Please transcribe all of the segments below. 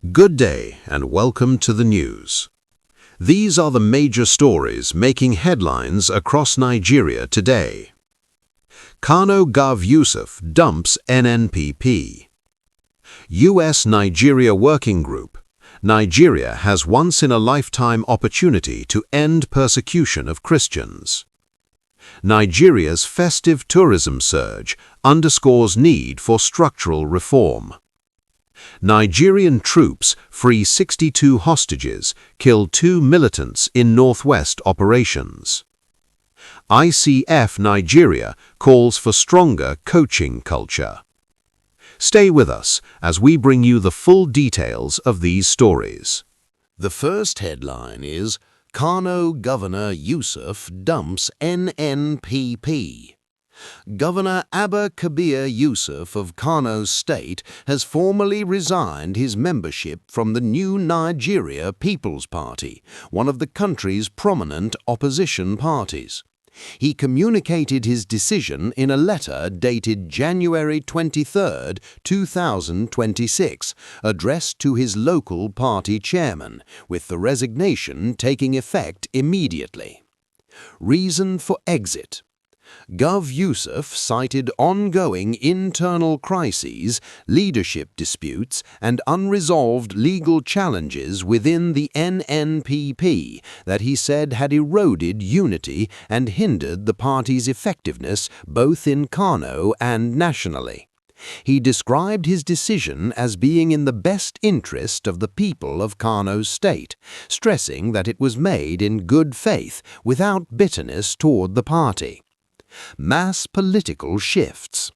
Good day and welcome to the news. These are the major stories making headlines across Nigeria today. Kano Gov Yusuf dumps NNPP. US-Nigeria Working Group. Nigeria has once-in-a-lifetime opportunity to end persecution of Christians. Nigeria's festive tourism surge underscores need for structural reform. Nigerian troops free 62 hostages, kill 2 militants in Northwest operations. ICF Nigeria calls for stronger coaching culture. Stay with us as we bring you the full details of these stories. The first headline is Kano Governor Yusuf dumps NNPP. Governor Abba Kabir Yusuf of Kano State has formally resigned his membership from the new Nigeria People's Party, one of the country's prominent opposition parties. He communicated his decision in a letter dated January 23, 2026, addressed to his local party chairman, with the resignation taking effect immediately. Reason for exit. Gov Yusuf cited ongoing internal crises, leadership disputes, and unresolved legal challenges within the NNPP that he said had eroded unity and hindered the party's effectiveness both in Kano and nationally. He described his decision as being in the best interest of the people of Kano State, stressing that it was made in good faith without bitterness toward the party. Mass political shifts.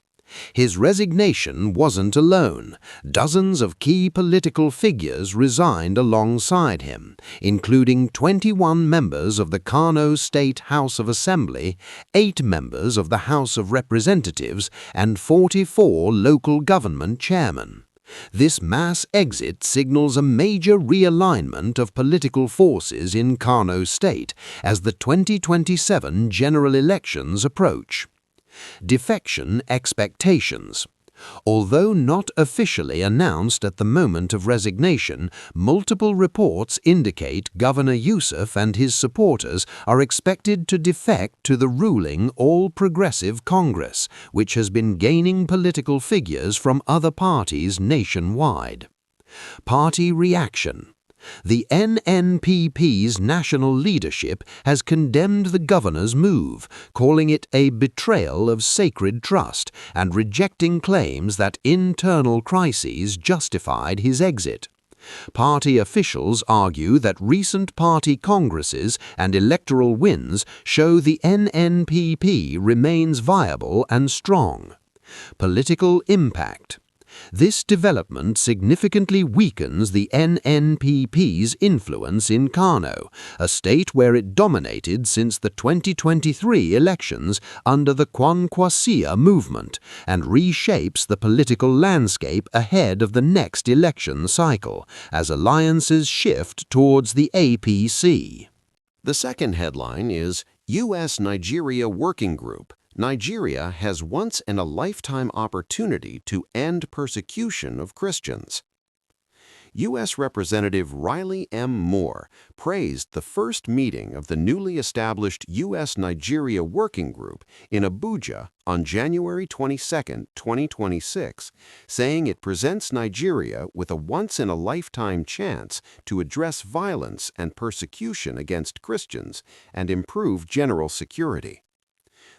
His resignation wasn't alone. Dozens of key political figures resigned alongside him, including 21 members of the Kano State House of Assembly, 8 members of the House of Representatives, and 44 local government chairmen. This mass exit signals a major realignment of political forces in Kano State as the 2027 general elections approach. Defection expectations. Although not officially announced at the moment of resignation, multiple reports indicate Governor Yusuf and his supporters are expected to defect to the ruling All Progressive Congress, which has been gaining political figures from other parties nationwide. Party reaction. The NNPP's national leadership has condemned the governor's move, calling it a betrayal of sacred trust and rejecting claims that internal crises justified his exit. Party officials argue that recent party congresses and electoral wins show the NNPP remains viable and strong. Political impact. This development significantly weakens the NNPP's influence in Kano, a state where it dominated since the 2023 elections under the Kwankwasia movement, and reshapes the political landscape ahead of the next election cycle, as alliances shift towards the APC. The second headline is US-Nigeria Working Group. Nigeria has once-in-a-lifetime opportunity to end persecution of Christians. U.S. Representative Riley M. Moore praised the first meeting of the newly established U.S.-Nigeria Working Group in Abuja on January 22, 2026, saying it presents Nigeria with a once-in-a-lifetime chance to address violence and persecution against Christians and improve general security.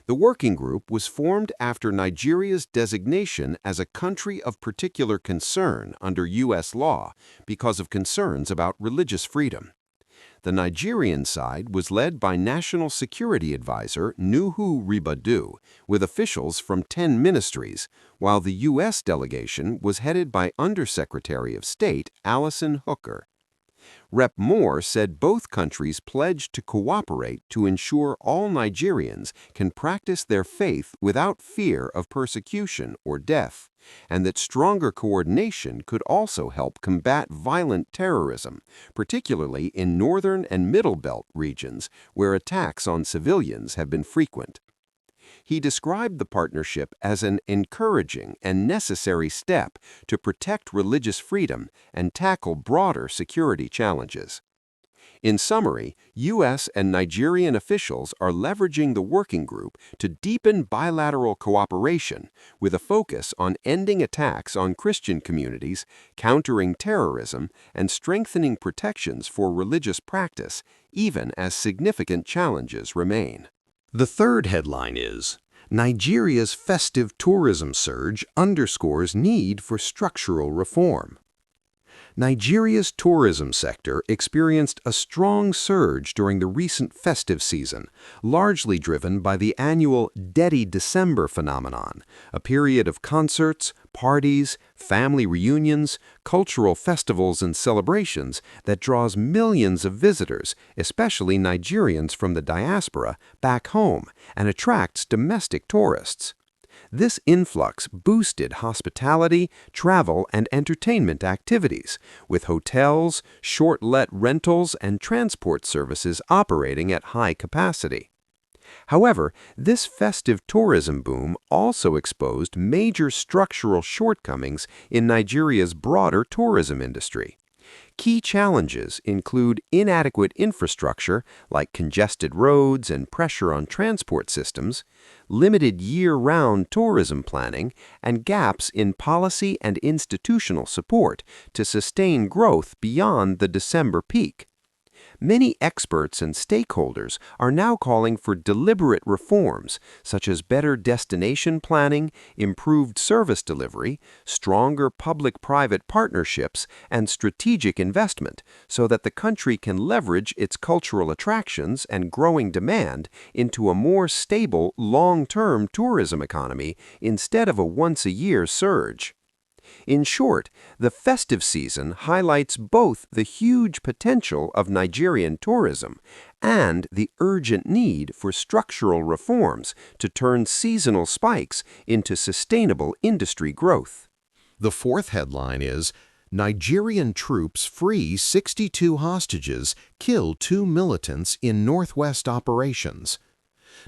The working group was formed after Nigeria's designation as a country of particular concern under U.S. law because of concerns about religious freedom. The Nigerian side was led by National Security Advisor Nuhu Ribadu, with officials from 10 ministries, while the U.S. delegation was headed by Undersecretary of State Allison Hooker. Rep. Moore said both countries pledged to cooperate to ensure all Nigerians can practice their faith without fear of persecution or death, and that stronger coordination could also help combat violent terrorism, particularly in northern and middle belt regions where attacks on civilians have been frequent. He described the partnership as an encouraging and necessary step to protect religious freedom and tackle broader security challenges. In summary, U.S. and Nigerian officials are leveraging the working group to deepen bilateral cooperation with a focus on ending attacks on Christian communities, countering terrorism, and strengthening protections for religious practice, even as significant challenges remain. The third headline is, Nigeria's festive tourism surge underscores need for structural reform. Nigeria's tourism sector experienced a strong surge during the recent festive season, largely driven by the annual Dirty December phenomenon, a period of concerts, parties, family reunions, cultural festivals, and celebrations that draws millions of visitors, especially Nigerians from the diaspora, back home and attracts domestic tourists. This influx boosted hospitality, travel, and entertainment activities, with hotels, short-let rentals, and transport services operating at high capacity. However, this festive tourism boom also exposed major structural shortcomings in Nigeria's broader tourism industry. Key challenges include inadequate infrastructure like congested roads and pressure on transport systems, limited year-round tourism planning, and gaps in policy and institutional support to sustain growth beyond the December peak. Many experts and stakeholders are now calling for deliberate reforms, such as better destination planning, improved service delivery, stronger public-private partnerships, and strategic investment, so that the country can leverage its cultural attractions and growing demand into a more stable, long-term tourism economy instead of a once-a-year surge. In short, the festive season highlights both the huge potential of Nigerian tourism and the urgent need for structural reforms to turn seasonal spikes into sustainable industry growth. The fourth headline is, Nigerian troops free 62 hostages, kill 2 militants in Northwest operations.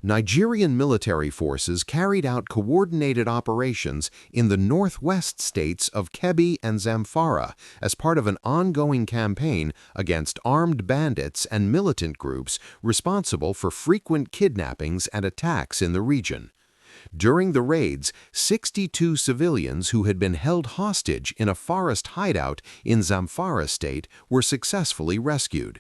Nigerian military forces carried out coordinated operations in the northwest states of Kebbi and Zamfara as part of an ongoing campaign against armed bandits and militant groups responsible for frequent kidnappings and attacks in the region. During the raids, 62 civilians who had been held hostage in a forest hideout in Zamfara state were successfully rescued.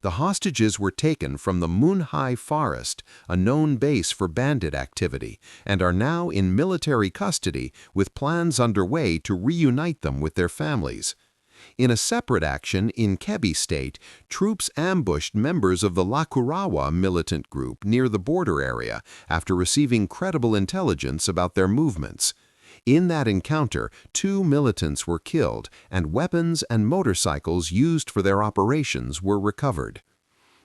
The hostages were taken from the Munhai Forest, a known base for bandit activity, and are now in military custody with plans underway to reunite them with their families. In a separate action in Kebbi State, troops ambushed members of the Lakurawa militant group near the border area after receiving credible intelligence about their movements. In that encounter, 2 militants were killed, and weapons and motorcycles used for their operations were recovered.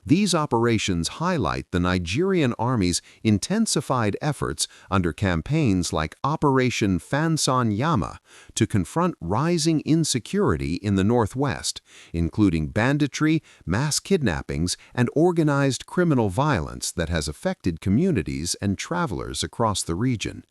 These operations highlight the Nigerian Army's intensified efforts under campaigns like Operation Fansanyama to confront rising insecurity in the Northwest, including banditry, mass kidnappings, and organized criminal violence that has affected communities and travelers across the region.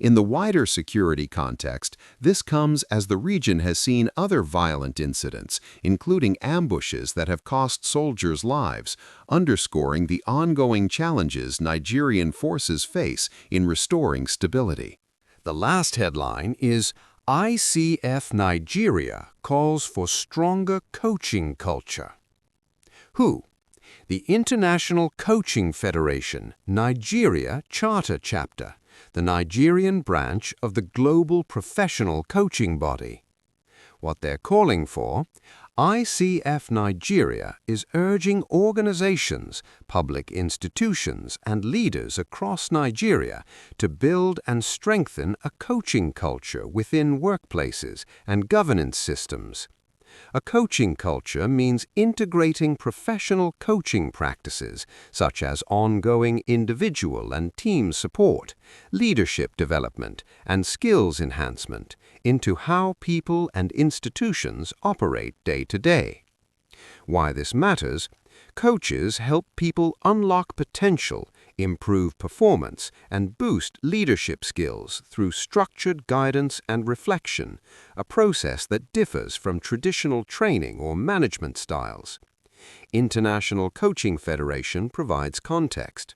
In the wider security context, this comes as the region has seen other violent incidents, including ambushes that have cost soldiers lives, underscoring the ongoing challenges Nigerian forces face in restoring stability. The last headline is, ICF Nigeria calls for stronger coaching culture. Who? The International Coaching Federation, Nigeria Charter Chapter, the Nigerian branch of the global professional coaching body. What they're calling for, ICF Nigeria is urging organizations, public institutions, and leaders across Nigeria to build and strengthen a coaching culture within workplaces and governance systems. A coaching culture means integrating professional coaching practices such as ongoing individual and team support, leadership development, and skills enhancement into how people and institutions operate day to day. Why this matters? Coaches help people unlock potential, improve performance, and boost leadership skills through structured guidance and reflection, a process that differs from traditional training or management styles. International Coaching Federation provides context.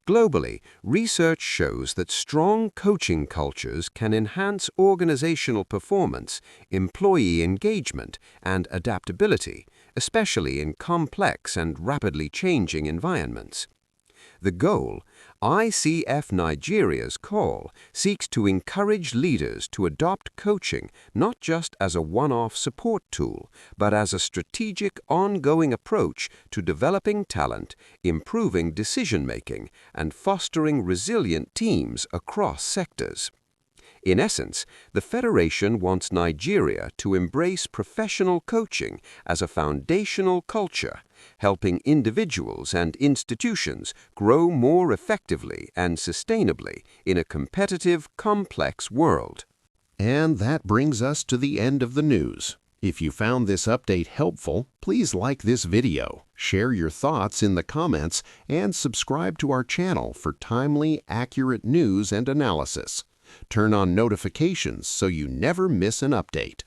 Globally, research shows that strong coaching cultures can enhance organizational performance, employee engagement, and adaptability, especially in complex and rapidly changing environments. The goal, ICF Nigeria's call, seeks to encourage leaders to adopt coaching not just as a one-off support tool, but as a strategic, ongoing approach to developing talent, improving decision-making, and fostering resilient teams across sectors. In essence, the Federation wants Nigeria to embrace professional coaching as a foundational culture, helping individuals and institutions grow more effectively and sustainably in a competitive, complex world. And that brings us to the end of the news. If you found this update helpful, please like this video, share your thoughts in the comments, and subscribe to our channel for timely, accurate news and analysis. Turn on notifications so you never miss an update.